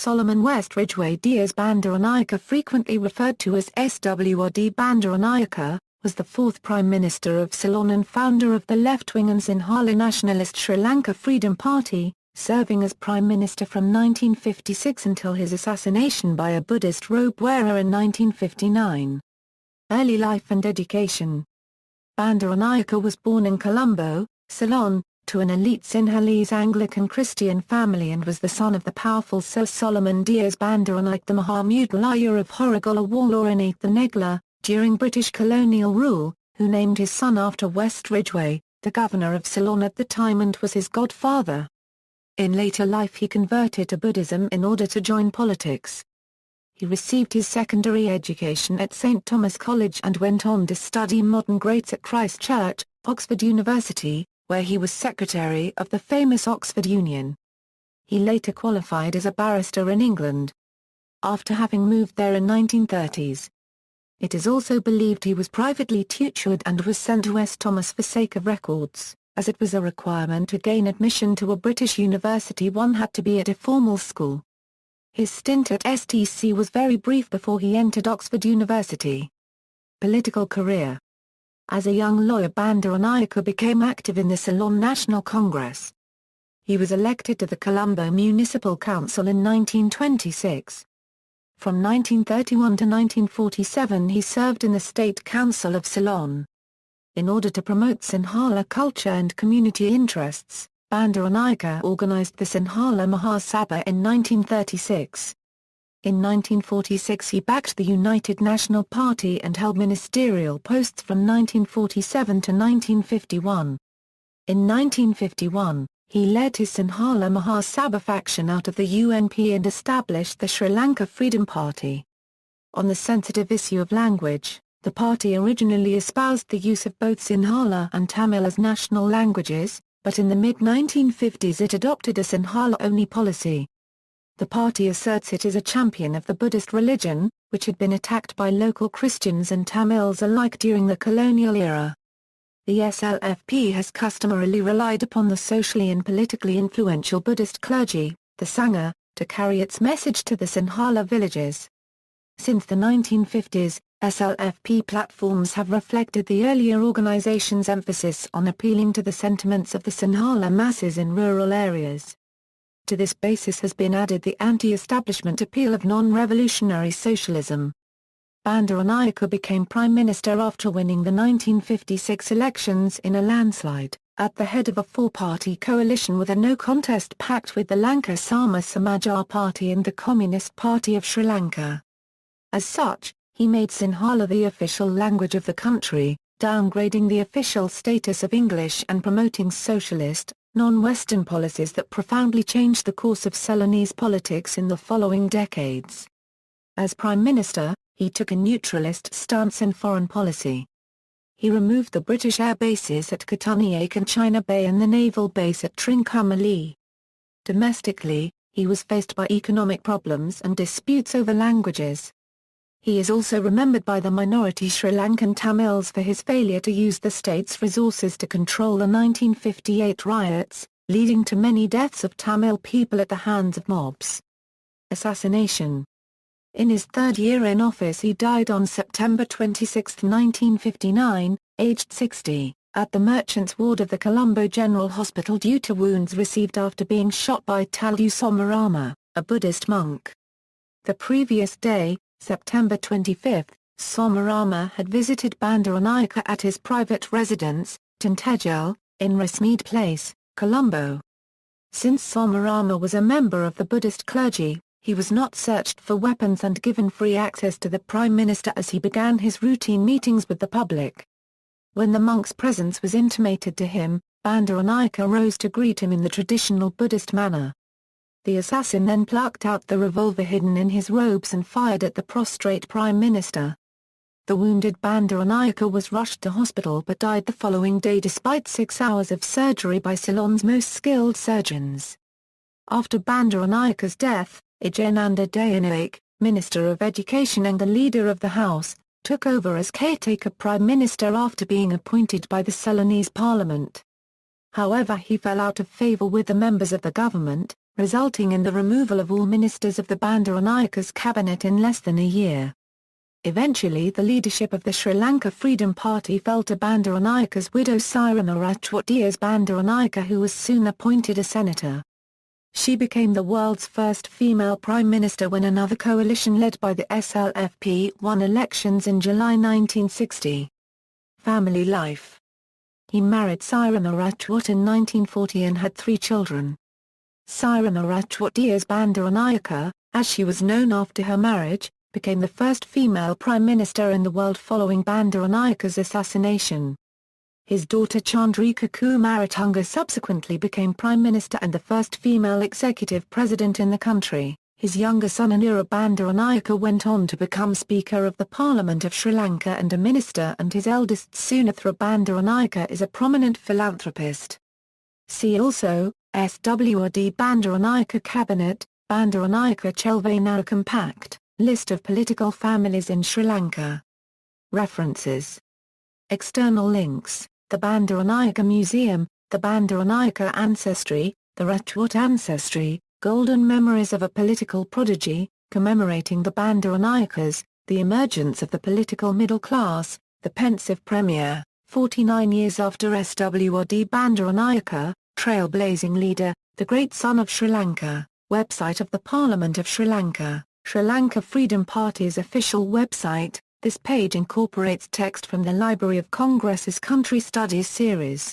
Solomon West Ridgway Diaz Bandaranaike, frequently referred to as Swrd Bandaranaike, was the fourth Prime Minister of Ceylon and founder of the left-wing and Sinhala nationalist Sri Lanka Freedom Party, serving as Prime Minister from 1956 until his assassination by a Buddhist robe-wearer in 1959. Early life and education. Bandaranaike was born in Colombo, Ceylon, to an elite Sinhalese Anglican Christian family and was the son of the powerful Sir Solomon Diaz Bandaranaike, the Mahamudalaya of Horogala Warlore in 8th Negla, during British colonial rule, who named his son after West Ridgway, the governor of Ceylon at the time, and was his godfather. In later life he converted to Buddhism in order to join politics. He received his secondary education at St Thomas College and went on to study modern greats at Christ Church, Oxford University, where he was secretary of the famous Oxford Union. He later qualified as a barrister in England, after having moved there in 1930s. It is also believed he was privately tutored and was sent to St Thomas for sake of records, as it was a requirement to gain admission to a British university one had to be at a formal school. His stint at STC was very brief before he entered Oxford University. Political career. As a young lawyer, Bandaranaike became active in the Ceylon National Congress. He was elected to the Colombo Municipal Council in 1926. From 1931 to 1947 he served in the State Council of Ceylon. In order to promote Sinhala culture and community interests, Bandaranaike organized the Sinhala Mahasabha in 1936. In 1946 he backed the United National Party and held ministerial posts from 1947 to 1951. In 1951, he led his Sinhala Mahasabha faction out of the UNP and established the Sri Lanka Freedom Party. On the sensitive issue of language, the party originally espoused the use of both Sinhala and Tamil as national languages, but in the mid-1950s it adopted a Sinhala-only policy. The party asserts it is a champion of the Buddhist religion, which had been attacked by local Christians and Tamils alike during the colonial era. The SLFP has customarily relied upon the socially and politically influential Buddhist clergy, the Sangha, to carry its message to the Sinhala villages. Since the 1950s, SLFP platforms have reflected the earlier organization's emphasis on appealing to the sentiments of the Sinhala masses in rural areas. To this basis has been added the anti-establishment appeal of non-revolutionary socialism. Bandaranaike became Prime Minister after winning the 1956 elections in a landslide, at the head of a four-party coalition with a no-contest pact with the Lanka Sama Samajar Party and the Communist Party of Sri Lanka. As such, he made Sinhala the official language of the country, downgrading the official status of English and promoting socialist, non-Western policies that profoundly changed the course of Ceylonese politics in the following decades. As Prime Minister, he took a neutralist stance in foreign policy. He removed the British air bases at Bandaranaike and China Bay and the naval base at Trincomalee. Domestically, he was faced by economic problems and disputes over languages. He is also remembered by the minority Sri Lankan Tamils for his failure to use the state's resources to control the 1958 riots, leading to many deaths of Tamil people at the hands of mobs. Assassination. In his third year in office he died on September 26, 1959, aged 60, at the Merchants' Ward of the Colombo General Hospital due to wounds received after being shot by Taldu Somarama, a Buddhist monk. The previous day, September 25, Somarama had visited Bandaranaike at his private residence, Tintagel, in Rasmeed Place, Colombo. Since Somarama was a member of the Buddhist clergy, he was not searched for weapons and given free access to the Prime Minister as he began his routine meetings with the public. When the monk's presence was intimated to him, Bandaranaike rose to greet him in the traditional Buddhist manner. The assassin then plucked out the revolver hidden in his robes and fired at the prostrate Prime Minister. The wounded Bandaranaike was rushed to hospital but died the following day despite 6 hours of surgery by Ceylon's most skilled surgeons. After Bandaranaike's death, Ijananda Dayanaike, Minister of Education and the Leader of the House, took over as caretaker Prime Minister after being appointed by the Ceylonese Parliament. However, he fell out of favour with the members of the government, resulting in the removal of all ministers of the Bandaranaike's cabinet in less than a year. Eventually the leadership of the Sri Lanka Freedom Party fell to Bandaranaike's widow Sirima Ratchwat Dias Bandaranaike, who was soon appointed a senator. She became the world's first female prime minister when another coalition led by the SLFP won elections in July 1960. Family life. He married Sirima Ratchwat in 1940 and had 3 children. Sirima Ratchwat Dias Bandaranaike, as she was known after her marriage, became the first female prime minister in the world following Bandaranaike's assassination. His daughter Chandrika Kumaratunga subsequently became prime minister and the first female executive president in the country. His younger son Anira Bandaranaike went on to become Speaker of the Parliament of Sri Lanka and a minister, and his eldest Sunithra Bandaranaike is a prominent philanthropist. See also, SWRD Bandaranaike Cabinet, Bandaranaike Chelvanara Compact. List of political families in Sri Lanka. References. External links: The Bandaranaike Museum, The Bandaranaike Ancestry, The Ratchwat Ancestry, Golden Memories of a Political Prodigy, commemorating the Bandaranaikes, The Emergence of the Political Middle Class, The Pensive Premier, 49 years after SWRD Bandaranaike, Trailblazing Leader, The Great Son of Sri Lanka, website of the Parliament of Sri Lanka. Sri Lanka Freedom Party's official website. This page incorporates text from the Library of Congress's Country Studies series.